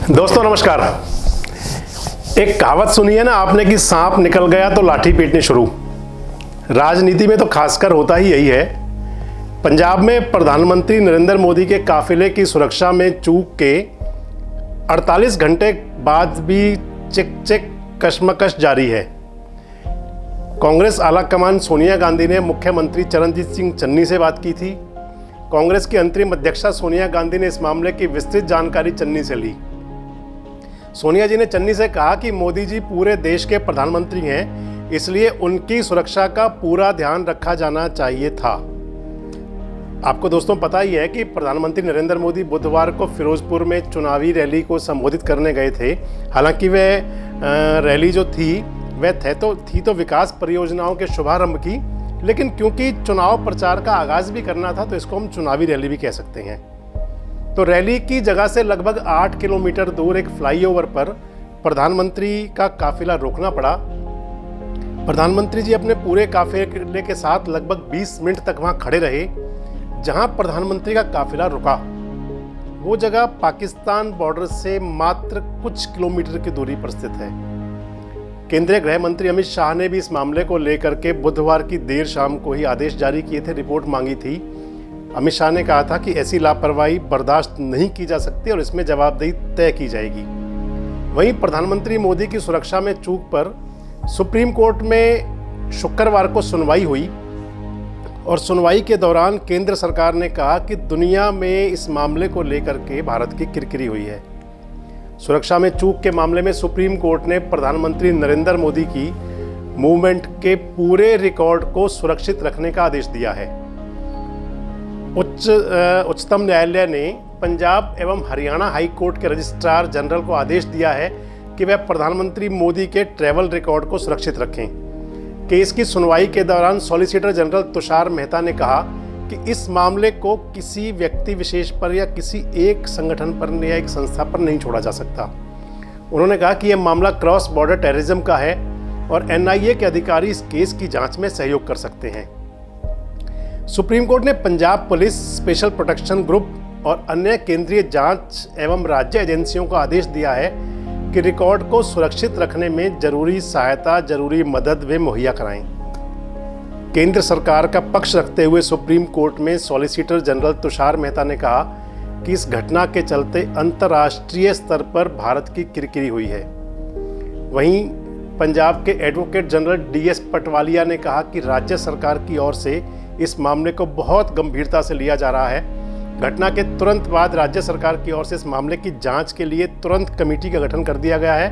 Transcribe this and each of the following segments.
दोस्तों नमस्कार। एक कहावत सुनी है ना आपने कि सांप निकल गया तो लाठी पीटनी शुरू। राजनीति में तो खासकर होता ही यही है। पंजाब में प्रधानमंत्री नरेंद्र मोदी के काफिले की सुरक्षा में चूक के 48 घंटे बाद भी चिक कशमकश जारी है। कांग्रेस आलाकमान सोनिया गांधी ने मुख्यमंत्री चरणजीत सिंह चन्नी से बात की थी। कांग्रेस की अंतरिम अध्यक्षा सोनिया गांधी ने इस मामले की विस्तृत जानकारी चन्नी से ली। सोनिया जी ने चन्नी से कहा कि मोदी जी पूरे देश के प्रधानमंत्री हैं, इसलिए उनकी सुरक्षा का पूरा ध्यान रखा जाना चाहिए था। आपको दोस्तों पता ही है कि प्रधानमंत्री नरेंद्र मोदी बुधवार को फिरोजपुर में चुनावी रैली को संबोधित करने गए थे। हालांकि वह रैली जो थी वह थी तो विकास परियोजनाओं के शुभारंभ की, लेकिन क्योंकि चुनाव प्रचार का आगाज भी करना था तो इसको हम चुनावी रैली भी कह सकते हैं। तो रैली की जगह से लगभग 8 किलोमीटर दूर एक फ्लाईओवर पर प्रधानमंत्री का काफिला रोकना पड़ा। प्रधानमंत्री जी अपने पूरे काफिले के साथ लगभग 20 मिनट तक वहां खड़े रहे। जहां प्रधानमंत्री का काफिला रुका वो जगह पाकिस्तान बॉर्डर से मात्र कुछ किलोमीटर की दूरी पर स्थित है। केंद्रीय गृह मंत्री अमित शाह ने भी इस मामले को लेकर के बुधवार की देर शाम को ही आदेश जारी किए थे, रिपोर्ट मांगी थी। अमित शाह ने कहा था कि ऐसी लापरवाही बर्दाश्त नहीं की जा सकती और इसमें जवाबदेही तय की जाएगी। वहीं प्रधानमंत्री मोदी की सुरक्षा में चूक पर सुप्रीम कोर्ट में शुक्रवार को सुनवाई हुई और सुनवाई के दौरान केंद्र सरकार ने कहा कि दुनिया में इस मामले को लेकर के भारत की किरकिरी हुई है। सुरक्षा में चूक के मामले में सुप्रीम कोर्ट ने प्रधानमंत्री नरेंद्र मोदी की मूवमेंट के पूरे रिकॉर्ड को सुरक्षित रखने का आदेश दिया है। उच्चतम न्यायालय ने पंजाब एवं हरियाणा हाई कोर्ट के रजिस्ट्रार जनरल को आदेश दिया है कि वह प्रधानमंत्री मोदी के ट्रैवल रिकॉर्ड को सुरक्षित रखें। केस की सुनवाई के दौरान सॉलिसिटर जनरल तुषार मेहता ने कहा कि इस मामले को किसी व्यक्ति विशेष पर या किसी एक संगठन पर या एक संस्था पर नहीं छोड़ा जा सकता। उन्होंने कहा कि यह मामला क्रॉस बॉर्डर टेररिज्म का है और एनआईए के अधिकारी इस केस की जांच में सहयोग कर सकते हैं। सुप्रीम कोर्ट ने Punjab police, special protection group और अन्य केंद्रीय जांच एवं राज्य एजेंसियों को आदेश दिया है कि रिकॉर्ड को सुरक्षित रखने में जरूरी सहायता, जरूरी मदद वे मुहैया कराएं। केंद्र सरकार का पक्ष रखते हुए सुप्रीम कोर्ट में सॉलिसिटर जनरल तुषार मेहता ने कहा कि इस घटना के चलते अंतर्राष्ट्रीय स्तर पर भारत की किरकिरी हुई है। वहीं पंजाब के एडवोकेट जनरल डीएस पटवालिया ने कहा कि राज्य सरकार की ओर से इस मामले को बहुत गंभीरता से लिया जा रहा है। घटना के तुरंत बाद राज्य सरकार की ओर से इस मामले की जांच के लिए तुरंत कमेटी का गठन कर दिया गया है,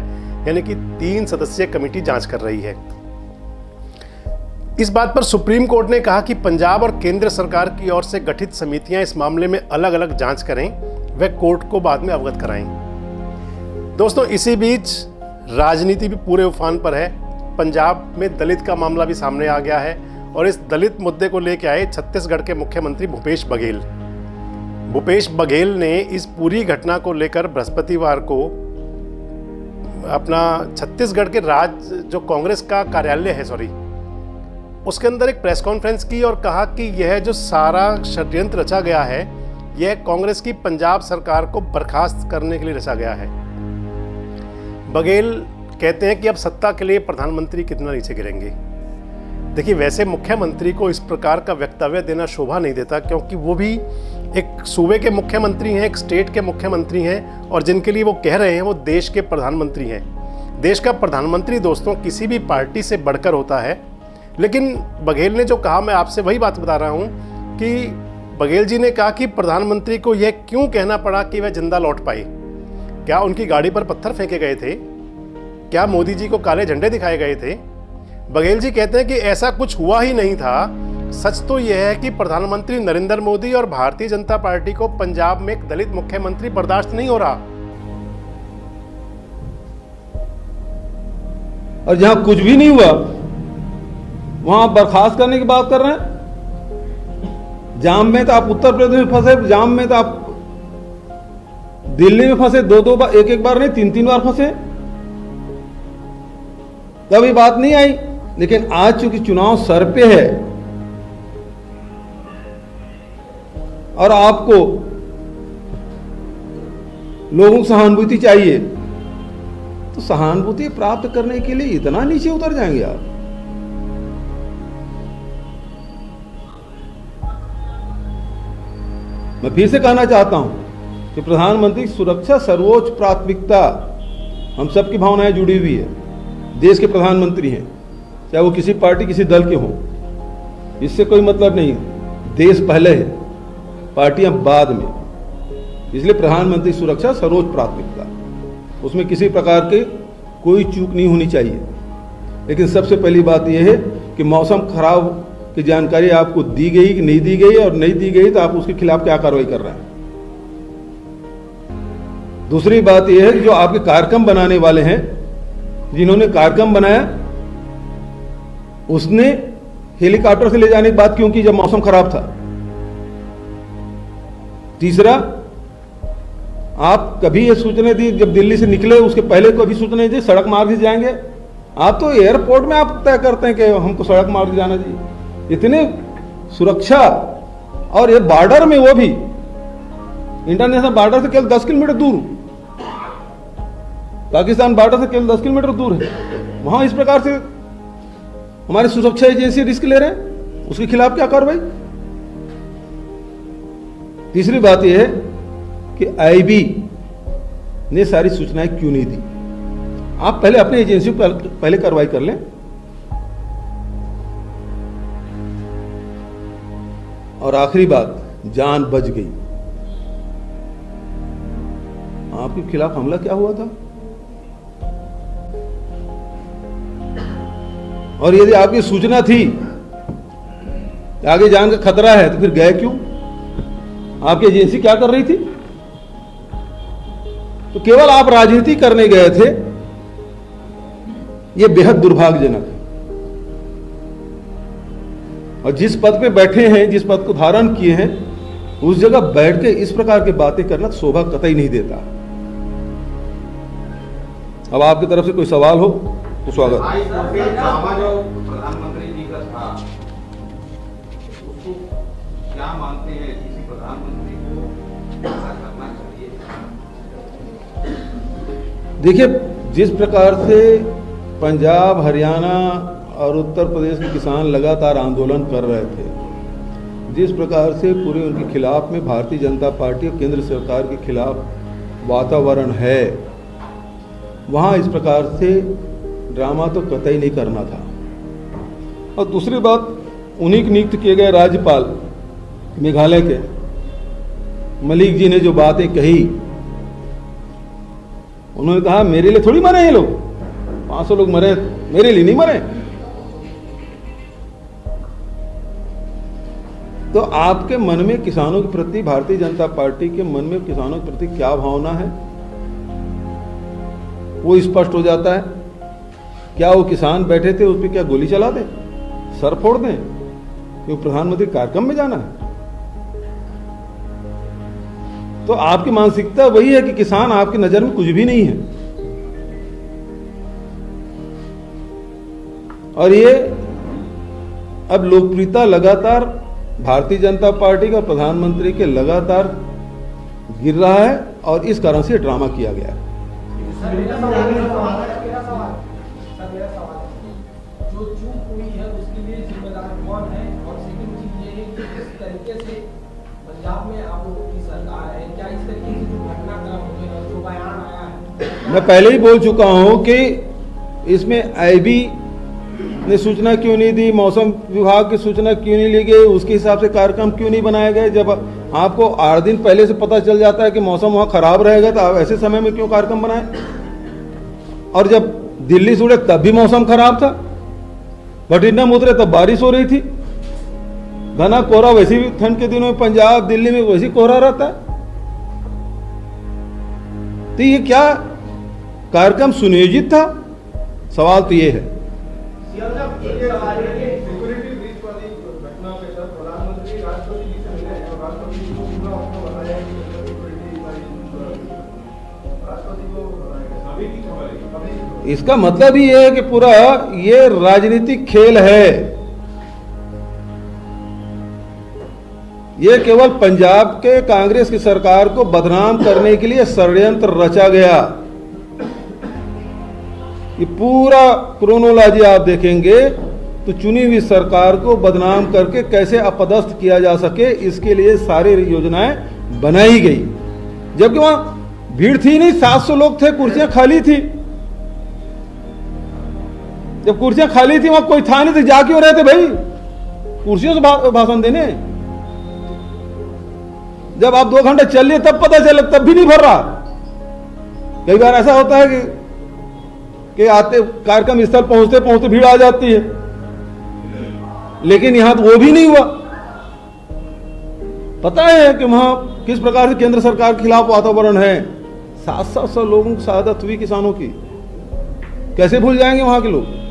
यानी कि 3 सदस्यीय कमेटी जांच कर रही है। इस बात पर सुप्रीम कोर्ट ने कहा कि पंजाब और केंद्र सरकार की ओर से गठित समितियां इस मामले में अलग अलग जांच करें, वे कोर्ट को बाद में अवगत कराएं। दोस्तों इसी बीच राजनीति भी पूरे उफान पर है। पंजाब में दलित का मामला भी सामने आ गया है और इस दलित मुद्दे को लेकर आए छत्तीसगढ़ के मुख्यमंत्री भूपेश बघेल ने इस पूरी घटना को लेकर बृहस्पतिवार को अपना छत्तीसगढ़ के राज्य जो कांग्रेस का कार्यालय है उसके अंदर एक प्रेस कॉन्फ्रेंस की और कहा कि यह जो सारा षड्यंत्र रचा गया है यह कांग्रेस की पंजाब सरकार को बर्खास्त करने के लिए रचा गया है। बघेल कहते हैं कि अब सत्ता के लिए प्रधानमंत्री कितना नीचे गिरेंगे। देखिए वैसे मुख्यमंत्री को इस प्रकार का वक्तव्य देना शोभा नहीं देता, क्योंकि वो भी एक सूबे के मुख्यमंत्री हैं, एक स्टेट के मुख्यमंत्री हैं और जिनके लिए वो कह रहे हैं वो देश के प्रधानमंत्री हैं। देश का प्रधानमंत्री दोस्तों किसी भी पार्टी से बढ़कर होता है। लेकिन बघेल ने जो कहा, मैं आपसे वही बात बता रहा हूँ कि बघेल जी ने कहा कि प्रधानमंत्री को यह क्यों कहना पड़ा कि वह जिंदा लौट पाए। क्या उनकी गाड़ी पर पत्थर फेंके गए थे? क्या मोदी जी को काले झंडे दिखाए गए थे? बघेल जी कहते हैं कि ऐसा कुछ हुआ ही नहीं था। सच तो यह है कि प्रधानमंत्री नरेंद्र मोदी और भारतीय जनता पार्टी को पंजाब में एक दलित मुख्यमंत्री बर्दाश्त नहीं हो रहा। और जहां कुछ भी नहीं हुआ वहां बर्खास्त करने की बात कर रहे हैं। जाम में तो आप उत्तर प्रदेश में फंसे, जाम में तो आप दिल्ली में फंसे, 2-2 बार, एक बार नहीं 3-3 बार फंसे, तब ये बात नहीं आई। लेकिन आज चूंकि चुनाव सर पे है और आपको लोगों को सहानुभूति चाहिए, तो सहानुभूति प्राप्त करने के लिए इतना नीचे उतर जाएंगे आप? मैं फिर से कहना चाहता हूं कि प्रधानमंत्री की सुरक्षा सर्वोच्च प्राथमिकता, हम सबकी भावनाएं जुड़ी हुई है। देश के प्रधानमंत्री हैं, चाहे वो किसी पार्टी किसी दल के हों, इससे कोई मतलब नहीं है। देश पहले है, पार्टियां बाद में। इसलिए प्रधानमंत्री सुरक्षा सर्वोच्च प्राथमिकता, उसमें किसी प्रकार के कोई चूक नहीं होनी चाहिए। लेकिन सबसे पहली बात यह है कि मौसम खराब की जानकारी आपको दी गई कि नहीं दी गई, और नहीं दी गई तो आप उसके खिलाफ क्या कार्रवाई कर रहे हैं। दूसरी बात यह है कि जो आपके कार्यक्रम बनाने वाले हैं, जिन्होंने कार्यक्रम बनाया, उसने हेलीकॉप्टर से ले जाने की बात क्यों की जब मौसम खराब था। तीसरा, आप कभी ये सूचना दी जब दिल्ली से निकले उसके पहले कभी सूचना दी सड़क मार्ग से जाएंगे? आप तो एयरपोर्ट में आप तय करते हैं कि हमको सड़क मार्ग से जाना चाहिए। इतने सुरक्षा, और ये बॉर्डर में, वो भी इंटरनेशनल बॉर्डर से केवल 10 किलोमीटर दूर, पाकिस्तान बॉर्डर से केवल 10 किलोमीटर दूर है, वहां इस प्रकार से हमारी सुरक्षा एजेंसी रिस्क ले रहे हैं, उसके खिलाफ क्या कार्रवाई? तीसरी बात यह है कि आईबी ने सारी सूचनाएं क्यों नहीं दी? आप पहले अपनी एजेंसी पर पहले कार्रवाई कर लें। और आखिरी बात, जान बच गई। आपके खिलाफ हमला क्या हुआ था? और यदि आपकी सूचना थी कि आगे जान का खतरा है, तो फिर गए क्यों? आपकी एजेंसी क्या कर रही थी? तो केवल आप राजनीति करने गए थे। यह बेहद दुर्भाग्यजनक है। और जिस पद पे बैठे हैं, जिस पद को धारण किए हैं, उस जगह बैठ के इस प्रकार की बातें करना शोभा कतई नहीं देता। अब आपकी तरफ से कोई सवाल हो तो स्वागत। जो प्रधानमंत्री जी का था, उसको क्या मानते हैं, किसी प्रधानमंत्री को ऐसा करना चाहिए? देखिए, जिस प्रकार से पंजाब, हरियाणा और उत्तर प्रदेश के किसान लगातार आंदोलन कर रहे थे, जिस प्रकार से पूरे उनके खिलाफ में भारतीय जनता पार्टी और केंद्र सरकार के खिलाफ वातावरण है, वहाँ इस प्रकार से ड्रामा तो कतई नहीं करना था। और दूसरी बात, उन्हीं के नियुक्त किए गए राज्यपाल मेघालय के मलिक जी ने जो बातें कही, उन्होंने कहा मेरे लिए थोड़ी मरे ये लोग, 500 लोग मरे, मेरे लिए नहीं मरे। तो आपके मन में किसानों के प्रति, भारतीय जनता पार्टी के मन में किसानों के प्रति क्या भावना है, वो स्पष्ट हो जाता है। क्या वो किसान बैठे थे, उस पर क्या गोली चला दें, सर फोड़ दें, क्योंकि प्रधानमंत्री कार्यक्रम में जाना है? तो आपकी मानसिकता वही है कि किसान आपकी नजर में कुछ भी नहीं है। और ये अब लोकप्रियता लगातार भारतीय जनता पार्टी का, प्रधानमंत्री के लगातार गिर रहा है, और इस कारण से ड्रामा किया गया है। मेरा सवाल जो चूक हुई है उसके लिए जिम्मेदार कौन है? और सेकंड चीज ये है कि किस तरीके से पंजाब में आप लोगों की सरकार है, क्या इस तरीके से जो घटनाक्रम हुए, जो बयान आया है? मैं पहले ही बोल चुका हूं कि इसमें आईबी ने सूचना क्यों नहीं दी, मौसम विभाग की सूचना क्यों नहीं ली गई, उसके हिसाब से कार्यक्रम क्यों नहीं बनाए गए। जब आपको 8 दिन पहले से पता चल जाता है कि मौसम वहां खराब रहेगा, तो आप ऐसे समय में क्यों कार्यक्रम बनाए? और जब दिल्ली से उड़े तब भी मौसम खराब था, भटिंडा में उतरे तब बारिश हो रही थी, घना कोहरा, वैसे भी ठंड के दिनों में पंजाब, दिल्ली में वैसे कोहरा रहता है। तो ये क्या कार्यक्रम सुनियोजित था? सवाल तो ये है। सिक्योरिटी ब्रीच वाली घटना पे सर प्रधानमंत्री राष्ट्रपति जी से मिले हैं और राष्ट्रपति जी को पूरा अपना बताया कि राष्ट्रपति को अभी की खबर है। इसका मतलब ही है कि पूरा ये राजनीतिक खेल है। ये केवल पंजाब के कांग्रेस की सरकार को बदनाम करने के लिए षड्यंत्र रचा गया। ये पूरा क्रोनोलॉजी आप देखेंगे तो चुनी हुई सरकार को बदनाम करके कैसे अपदस्थ किया जा सके, इसके लिए सारी योजनाएं बनाई गई। जबकि वहां भीड़ थी नहीं, 700 लोग थे, कुर्सियां खाली थी। जब कुर्सियां खाली थी वहां कोई था नहीं, तो जा क्यों रहे थे भाई कुर्सियों से भाषण देने? जब आप 2 घंटे चल लिए तब पता चला, तब भी नहीं भर रहा। कई बार ऐसा होता है कि आते कार्यक्रम स्थल पहुंचते पहुंचते भीड़ आ जाती है, लेकिन यहां तो वो भी नहीं हुआ। पता है कि वहां किस प्रकार से केंद्र सरकार के खिलाफ वातावरण है। 700 लोगों की शहादत हुई किसानों की, कैसे भूल जाएंगे वहां के लोग?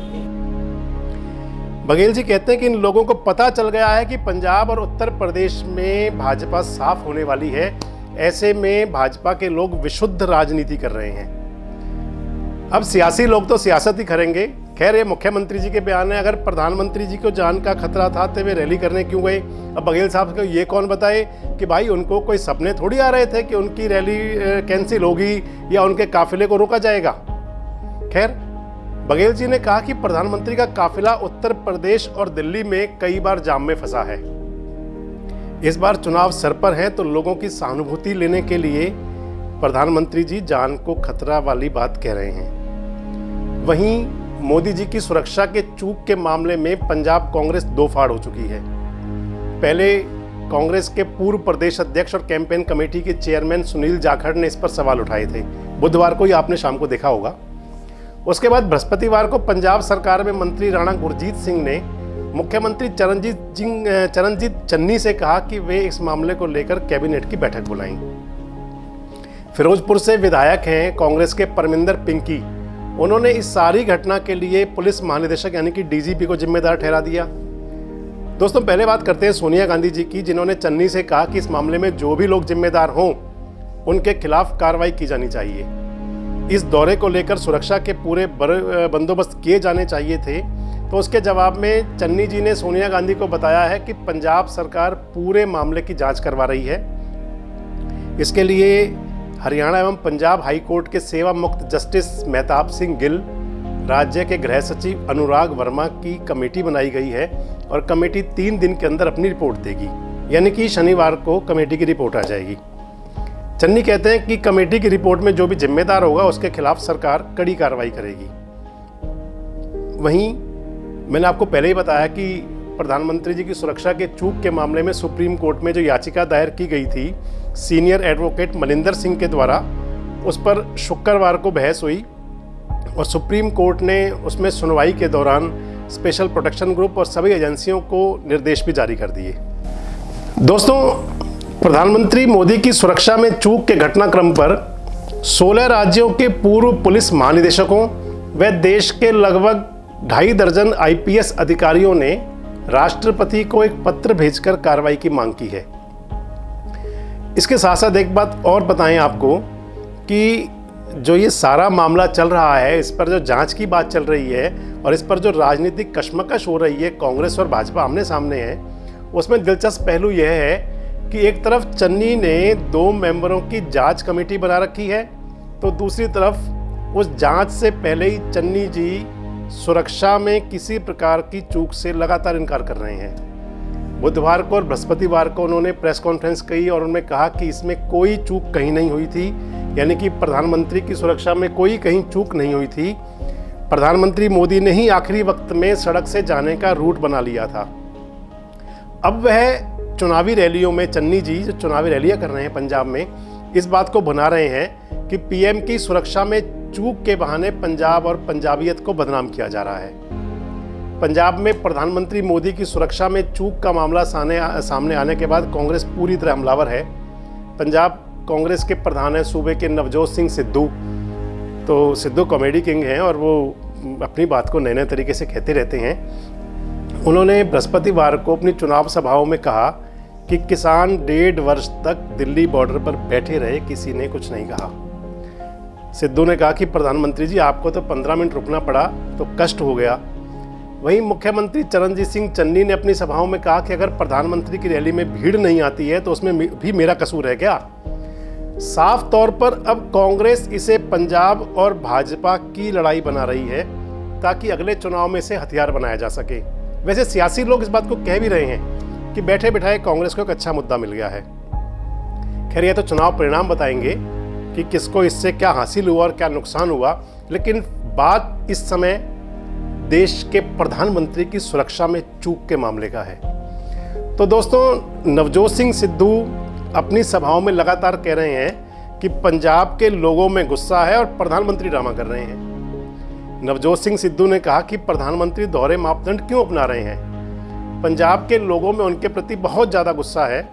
बघेल जी कहते हैं कि इन लोगों को पता चल गया है कि पंजाब और उत्तर प्रदेश में भाजपा साफ होने वाली है। ऐसे में भाजपा के लोग विशुद्ध राजनीति कर रहे हैं। अब सियासी लोग तो सियासत ही करेंगे। खैर, ये मुख्यमंत्री जी के बयान है। अगर प्रधानमंत्री जी को जान का खतरा था तो वे रैली करने क्यों गए? अब बघेल साहब को ये कौन बताए कि भाई उनको कोई सपने थोड़ी आ रहे थे कि उनकी रैली कैंसिल होगी या उनके काफिले को रोका जाएगा। खैर, बघेल जी ने कहा कि प्रधानमंत्री का काफिला उत्तर प्रदेश और दिल्ली में कई बार जाम में फंसा है। इस बार चुनाव सर पर है तो लोगों की सहानुभूति लेने के लिए प्रधानमंत्री जी जान को खतरा वाली बात कह रहे हैं। वहीं मोदी जी की सुरक्षा के चूक के मामले में पंजाब कांग्रेस दो फाड़ हो चुकी है। पहले कांग्रेस के पूर्व प्रदेश अध्यक्ष और कैंपेन कमेटी के चेयरमैन सुनील जाखड़ ने इस पर सवाल उठाए थे। बुधवार को ही आपने शाम को देखा होगा। उसके बाद बृहस्पतिवार को पंजाब सरकार में मंत्री राणा गुरजीत सिंह ने मुख्यमंत्री चरणजीत चन्नी से कहा कि वे इस मामले को लेकर कैबिनेट की बैठक बुलाएं। फिरोजपुर से विधायक हैं कांग्रेस के परमिंदर पिंकी। उन्होंने इस सारी घटना के लिए पुलिस महानिदेशक यानी कि डीजीपी को जिम्मेदार ठहरा दिया। दोस्तों, पहले बात करते हैं सोनिया गांधी जी की, जिन्होंने चन्नी से कहा कि इस मामले में जो भी लोग जिम्मेदार हों उनके खिलाफ कार्रवाई की जानी चाहिए। इस दौरे को लेकर सुरक्षा के पूरे बंदोबस्त किए जाने चाहिए थे। तो उसके जवाब में चन्नी जी ने सोनिया गांधी को बताया है कि पंजाब सरकार पूरे मामले की जांच करवा रही है। इसके लिए हरियाणा एवं पंजाब हाई कोर्ट के सेवा मुक्त जस्टिस मेहताब सिंह गिल, राज्य के गृह सचिव अनुराग वर्मा की कमेटी बनाई गई है और कमेटी 3 दिन के अंदर अपनी रिपोर्ट देगी, यानी कि शनिवार को कमेटी की रिपोर्ट आ जाएगी। चन्नी कहते हैं कि कमेटी की रिपोर्ट में जो भी जिम्मेदार होगा उसके खिलाफ सरकार कड़ी कार्रवाई करेगी। वहीं मैंने आपको पहले ही बताया कि प्रधानमंत्री जी की सुरक्षा के चूक के मामले में सुप्रीम कोर्ट में जो याचिका दायर की गई थी सीनियर एडवोकेट मनिंदर सिंह के द्वारा, उस पर शुक्रवार को बहस हुई और सुप्रीम कोर्ट ने उसमें सुनवाई के दौरान स्पेशल प्रोटेक्शन ग्रुप और सभी एजेंसियों को निर्देश भी जारी कर दिए। दोस्तों, प्रधानमंत्री मोदी की सुरक्षा में चूक के घटनाक्रम पर 16 राज्यों के पूर्व पुलिस महानिदेशकों व देश के लगभग 2.5 दर्जन आईपीएस अधिकारियों ने राष्ट्रपति को एक पत्र भेजकर कार्रवाई की मांग की है। इसके साथ साथ एक बात और बताएं आपको कि जो ये सारा मामला चल रहा है, इस पर जो जांच की बात चल रही है और इस पर जो राजनीतिक कशमकश हो रही है, कांग्रेस और भाजपा आमने सामने है, उसमें दिलचस्प पहलू यह है कि एक तरफ चन्नी ने 2 मेंबरों की जांच कमेटी बना रखी है, तो दूसरी तरफ उस जांच से पहले ही चन्नी जी सुरक्षा में किसी प्रकार की चूक से लगातार इनकार कर रहे हैं। बुधवार को और बृहस्पतिवार को उन्होंने प्रेस कॉन्फ्रेंस की और उन्होंने कहा कि इसमें कोई चूक कहीं नहीं हुई थी, यानी कि प्रधानमंत्री की सुरक्षा में कोई कहीं चूक नहीं हुई थी। प्रधानमंत्री मोदी ने ही आखिरी वक्त में सड़क से जाने का रूट बना लिया था। अब वह चुनावी रैलियों में चन्नी जी जो चुनावी रैलियां कर रहे हैं पंजाब में, इस बात को बना रहे हैं कि पीएम की सुरक्षा में चूक के बहाने पंजाब और पंजाबियत को बदनाम किया जा रहा है। पंजाब में प्रधानमंत्री मोदी की सुरक्षा में चूक का मामला सामने आने के बाद कांग्रेस पूरी तरह हमलावर है। पंजाब कांग्रेस के प्रधान है सूबे के नवजोत सिंह सिद्धू। तो सिद्धू कॉमेडी किंग हैं और वो अपनी बात को नए नए तरीके से कहते रहते हैं। उन्होंने बृहस्पतिवार को अपनी चुनाव सभाओं में कहा कि किसान 1.5 वर्ष तक दिल्ली बॉर्डर पर बैठे रहे, किसी ने कुछ नहीं कहा। सिद्धू ने कहा कि प्रधानमंत्री जी, आपको तो 15 मिनट रुकना पड़ा तो कष्ट हो गया। वहीं मुख्यमंत्री चरणजीत सिंह चन्नी ने अपनी सभाओं में कहा कि अगर प्रधानमंत्री की रैली में भीड़ नहीं आती है तो उसमें भी मेरा कसूर है क्या। साफ तौर पर अब कांग्रेस इसे पंजाब और भाजपा की लड़ाई बना रही है ताकि अगले चुनाव में इसे हथियार बनाया जा सके। वैसे सियासी लोग इस बात को कह भी रहे हैं कि बैठे बिठाए कांग्रेस को एक अच्छा मुद्दा मिल गया है। खैर, यह तो चुनाव परिणाम बताएंगे कि किसको इससे क्या हासिल हुआ और क्या नुकसान हुआ, लेकिन बात इस समय देश के प्रधानमंत्री की सुरक्षा में चूक के मामले का है। तो दोस्तों, नवजोत सिंह सिद्धू अपनी सभाओं में लगातार कह रहे हैं कि पंजाब के लोगों में गुस्सा है और प्रधानमंत्री ड्रामा कर रहे हैं। नवजोत सिंह सिद्धू ने कहा कि प्रधानमंत्री दोहरे मापदंड क्यों अपना रहे हैं। पंजाब के लोगों में उनके प्रति बहुत ज़्यादा गुस्सा है।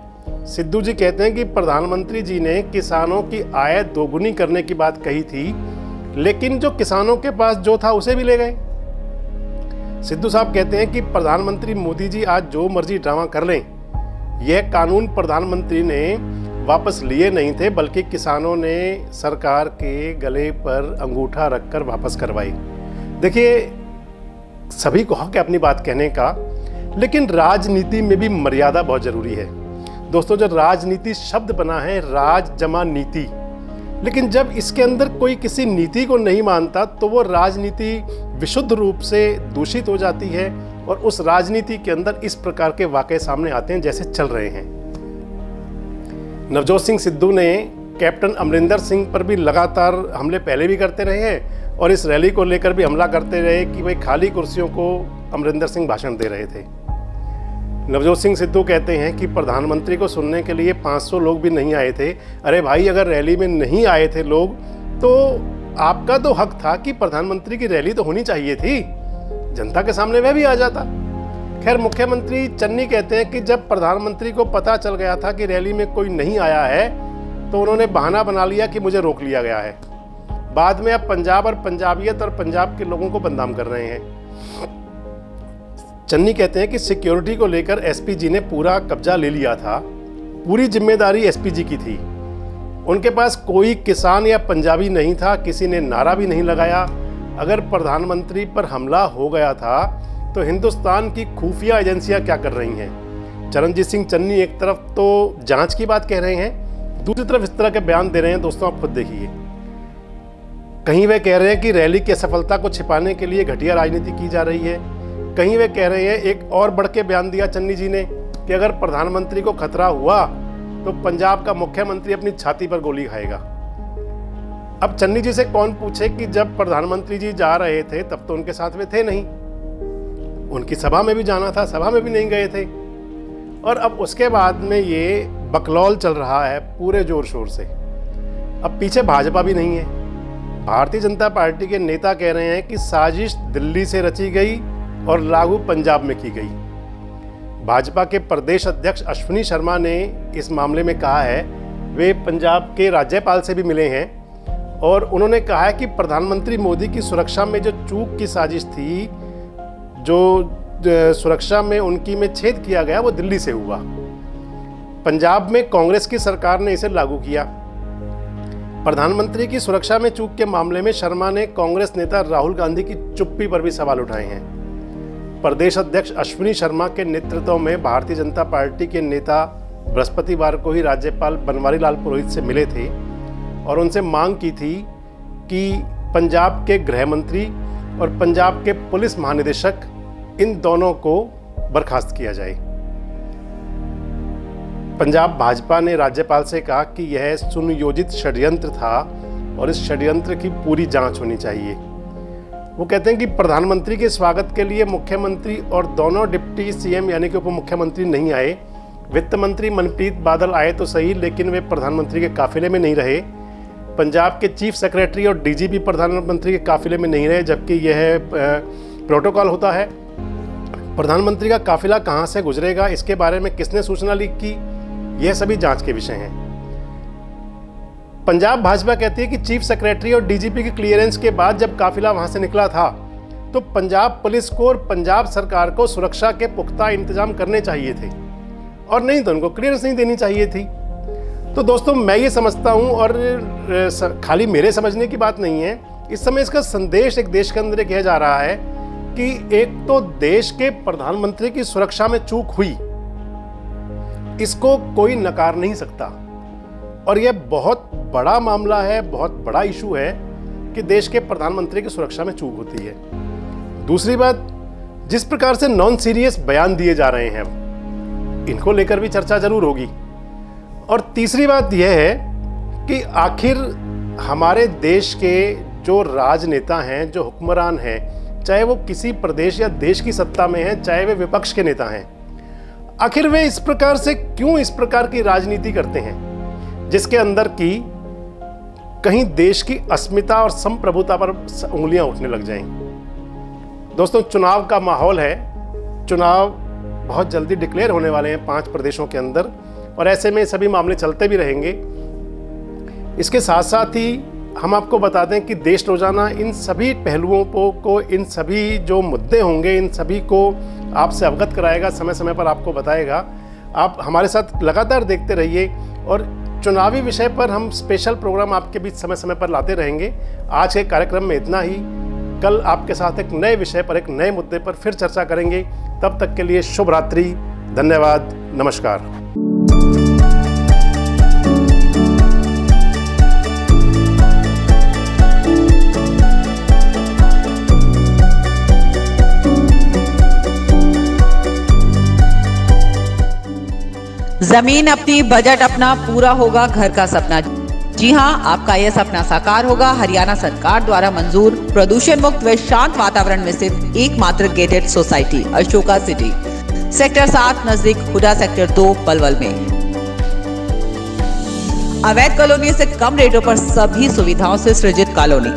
सिद्धू जी कहते हैं कि प्रधानमंत्री जी ने किसानों की आय दोगुनी करने की बात कही थी, लेकिन जो किसानों के पास जो था उसे भी ले गए। सिद्धू साहब कहते हैं कि प्रधानमंत्री मोदी जी आज जो मर्जी ड्रामा कर लें, यह कानून प्रधानमंत्री ने वापस लिए नहीं थे, बल्कि किसानों ने सरकार के गले पर अंगूठा रखकर वापस करवाई। देखिए, सभी को हक है अपनी बात कहने का, लेकिन राजनीति में भी मर्यादा बहुत जरूरी है। दोस्तों, जब राजनीति शब्द बना है राज जमा नीति, लेकिन जब इसके अंदर कोई किसी नीति को नहीं मानता तो वो राजनीति विशुद्ध रूप से दूषित हो जाती है और उस राजनीति के अंदर इस प्रकार के वाकये सामने आते हैं जैसे चल रहे हैं। नवजोत सिंह सिद्धू ने कैप्टन अमरिंदर सिंह पर भी लगातार हमले पहले भी करते रहे हैं और इस रैली को लेकर भी हमला करते रहे कि भाई खाली कुर्सियों को अमरिंदर सिंह भाषण दे रहे थे। नवजोत सिंह सिद्धू कहते हैं कि प्रधानमंत्री को सुनने के लिए 500 लोग भी नहीं आए थे। अरे भाई, अगर रैली में नहीं आए थे लोग तो आपका तो हक था कि प्रधानमंत्री की रैली तो होनी चाहिए थी, जनता के सामने वह भी आ जाता। खैर, मुख्यमंत्री चन्नी कहते हैं कि जब प्रधानमंत्री को पता चल गया था कि रैली में कोई नहीं आया है तो उन्होंने बहाना बना लिया कि मुझे रोक लिया गया है। बाद में अब पंजाब और पंजाबियत और पंजाब के लोगों को बदनाम कर रहे हैं। चन्नी कहते हैं कि सिक्योरिटी को लेकर एसपी जी ने पूरा कब्जा ले लिया था, पूरी जिम्मेदारी एसपी जी की थी। उनके पास कोई किसान या पंजाबी नहीं था, किसी ने नारा भी नहीं लगाया। अगर प्रधानमंत्री पर हमला हो गया था तो हिंदुस्तान की खुफिया एजेंसियां क्या कर रही हैं। चरणजीत सिंह चन्नी एक तरफ तो जांच की बात कह रहे हैं, दूसरी तरफ इस तरह के बयान दे रहे हैं। दोस्तों, आप खुद देखिए, कहीं वे कह रहे हैं कि रैली की असफलता को छिपाने के लिए घटिया राजनीति की जा रही है, कहीं वे कह रहे हैं, एक और बढ़ के बयान दिया चन्नी जी ने कि अगर प्रधानमंत्री को खतरा हुआ तो पंजाब का मुख्यमंत्री अपनी छाती पर गोली खाएगा। अब चन्नी जी से कौन पूछे कि जब प्रधानमंत्री जी जा रहे थे तब तो उनके साथ में थे नहीं, उनकी सभा में भी जाना था, सभा में भी नहीं गए थे। और अब उसके बाद में ये बकलौल चल रहा है पूरे जोर शोर से। अब पीछे भाजपा भी नहीं है। भारतीय जनता पार्टी के नेता कह रहे हैं कि साजिश दिल्ली से रची गई और लागू पंजाब में की गई। भाजपा के प्रदेश अध्यक्ष अश्विनी शर्मा ने इस मामले में कहा है, वे पंजाब के राज्यपाल से भी मिले हैं और उन्होंने कहा है कि प्रधानमंत्री मोदी की सुरक्षा में जो चूक की साजिश थी, जो सुरक्षा में उनकी में छेद किया गया, वो दिल्ली से हुआ। पंजाब में कांग्रेस की सरकार ने इसे लागू किया। प्रधानमंत्री की सुरक्षा में चूक के मामले में शर्मा ने कांग्रेस नेता राहुल गांधी की चुप्पी पर भी सवाल उठाए हैं। प्रदेश अध्यक्ष अश्विनी शर्मा के नेतृत्व में भारतीय जनता पार्टी के नेता बृहस्पतिवार को ही राज्यपाल बनवारी लाल पुरोहित से मिले थे और उनसे मांग की थी कि पंजाब के गृह मंत्री और पंजाब के पुलिस महानिदेशक, इन दोनों को बर्खास्त किया जाए। पंजाब भाजपा ने राज्यपाल से कहा कि यह सुनियोजित षड्यंत्र था और इस षड्यंत्र की पूरी जांच होनी चाहिए। वो कहते हैं कि प्रधानमंत्री के स्वागत के लिए मुख्यमंत्री और दोनों डिप्टी सीएम यानी कि उप मुख्यमंत्री नहीं आए। वित्त मंत्री मनप्रीत बादल आए तो सही, लेकिन वे प्रधानमंत्री के काफिले में नहीं रहे। पंजाब के चीफ सेक्रेटरी और डीजीपी प्रधानमंत्री के काफिले में नहीं रहे, जबकि यह प्रोटोकॉल होता है। प्रधानमंत्री का काफिला कहां से गुजरेगा, इसके बारे में किसने सूचना लीक की, यह सभी जांच के विषय हैं। पंजाब भाजपा कहती है कि चीफ सेक्रेटरी और डीजीपी की क्लियरेंस के बाद जब काफिला वहां से निकला था तो पंजाब पुलिस को और पंजाब सरकार को सुरक्षा के पुख्ता इंतजाम करने चाहिए थे और नहीं तो उनको क्लियरेंस नहीं देनी चाहिए थी। तो दोस्तों, मैं ये समझता हूं, और खाली मेरे समझने की बात नहीं है, इस समय इसका संदेश एक देश के अंदर किया जा रहा है कि एक तो देश के प्रधानमंत्री की सुरक्षा में चूक हुई, इसको कोई नकार नहीं सकता और यह बहुत बड़ा मामला है, बहुत बड़ा इशू है कि देश के प्रधानमंत्री की सुरक्षा में चूक होती है। दूसरी बात, जिस प्रकार से नॉन सीरियस बयान दिए जा रहे हैं, इनको लेकर भी चर्चा जरूर होगी। और तीसरी बात यह है कि आखिर हमारे देश के जो राजनेता हैं, जो हुक्मरान हैं, चाहे वो किसी प्रदेश या देश की सत्ता में हैं, चाहे वे विपक्ष के नेता हैं, आखिर वे इस प्रकार से क्यों इस प्रकार की राजनीति करते हैं जिसके अंदर की कहीं देश की अस्मिता और संप्रभुता पर उंगलियां उठने लग जाएं। दोस्तों, चुनाव का माहौल है, चुनाव बहुत जल्दी डिक्लेयर होने वाले हैं 5 प्रदेशों के अंदर और ऐसे में सभी मामले चलते भी रहेंगे। इसके साथ साथ ही हम आपको बता दें कि देश रोजाना इन सभी पहलुओं को इन सभी जो मुद्दे होंगे, इन सभी को आपसे अवगत कराएगा, समय समय पर आपको बताएगा। आप हमारे साथ लगातार देखते रहिए और चुनावी विषय पर हम स्पेशल प्रोग्राम आपके बीच समय समय पर लाते रहेंगे। आज के कार्यक्रम में इतना ही। कल आपके साथ एक नए विषय पर, एक नए मुद्दे पर फिर चर्चा करेंगे। तब तक के लिए शुभ रात्रि, धन्यवाद, नमस्कार। जमीन अपनी, बजट अपना, पूरा होगा घर का सपना। जी हां, आपका यह सपना साकार होगा। हरियाणा सरकार द्वारा मंजूर प्रदूषण मुक्त व शांत वातावरण में सिर्फ एकमात्र gated society Ashoka city, sector 7 नजदीक हुडा, सेक्टर 2 पलवल में। अवैध कॉलोनी से कम रेटों पर सभी सुविधाओं से सृजित कॉलोनी,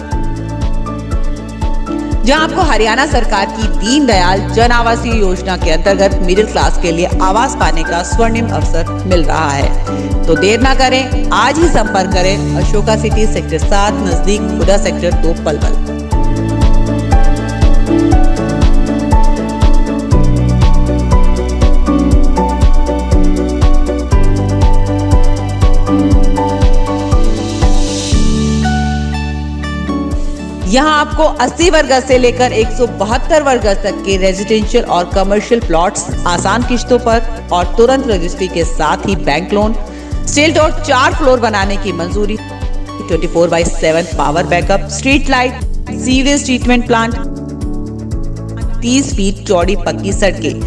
जहां आपको हरियाणा सरकार की दीनदयाल जन आवासीय योजना के अंतर्गत मिडिल क्लास के लिए आवास पाने का स्वर्णिम अवसर मिल रहा है। तो देर ना करें, आज ही संपर्क करें अशोका सिटी, सेक्टर 7 नजदीक हुडा, सेक्टर 2 पलवल। यहाँ आपको 80 वर्ग गज से लेकर 172 वर्ग गज तक के रेजिडेंशियल और कमर्शियल प्लॉट्स आसान किश्तों पर और तुरंत रजिस्ट्री के साथ ही bank loan, steel door 4 floor बनाने की मंजूरी, 24/7 power backup, street light, sewage treatment plant, 30 feet चौड़ी पक्की सड़कें,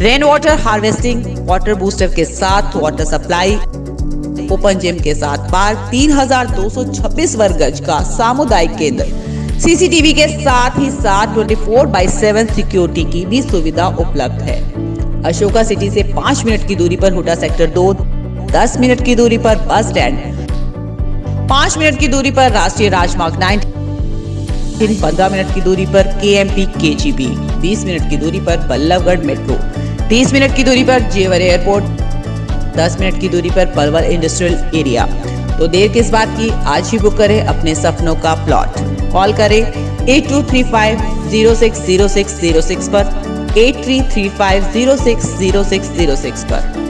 rain water harvesting, water booster के साथ वाटर सप्लाई, ओपन जिम के साथ पार्क, 3226 वर्ग गज का सामुदायिक केंद्र, सीसीटीवी के साथ ही साथ 24/7 सिक्योरिटी की भी सुविधा उपलब्ध है। अशोका सिटी से 5 मिनट की दूरी पर हुडा सेक्टर 2, 10 मिनट की दूरी पर बस स्टैंड, 5 मिनट की दूरी पर राष्ट्रीय राजमार्ग 9, 15 मिनट की दूरी पर KMP KGB, 20 मिनट की दूरी पर बल्लभगढ़ मेट्रो, 30 मिनट की दूरी पर जेवर एयरपोर्ट, 10 मिनट की दूरी पर पलवल इंडस्ट्रियल एरिया। तो देर किस बात की, आज ही बुक करें अपने सपनों का प्लॉट। कॉल करें 8235060606 पर, 8335060606 पर।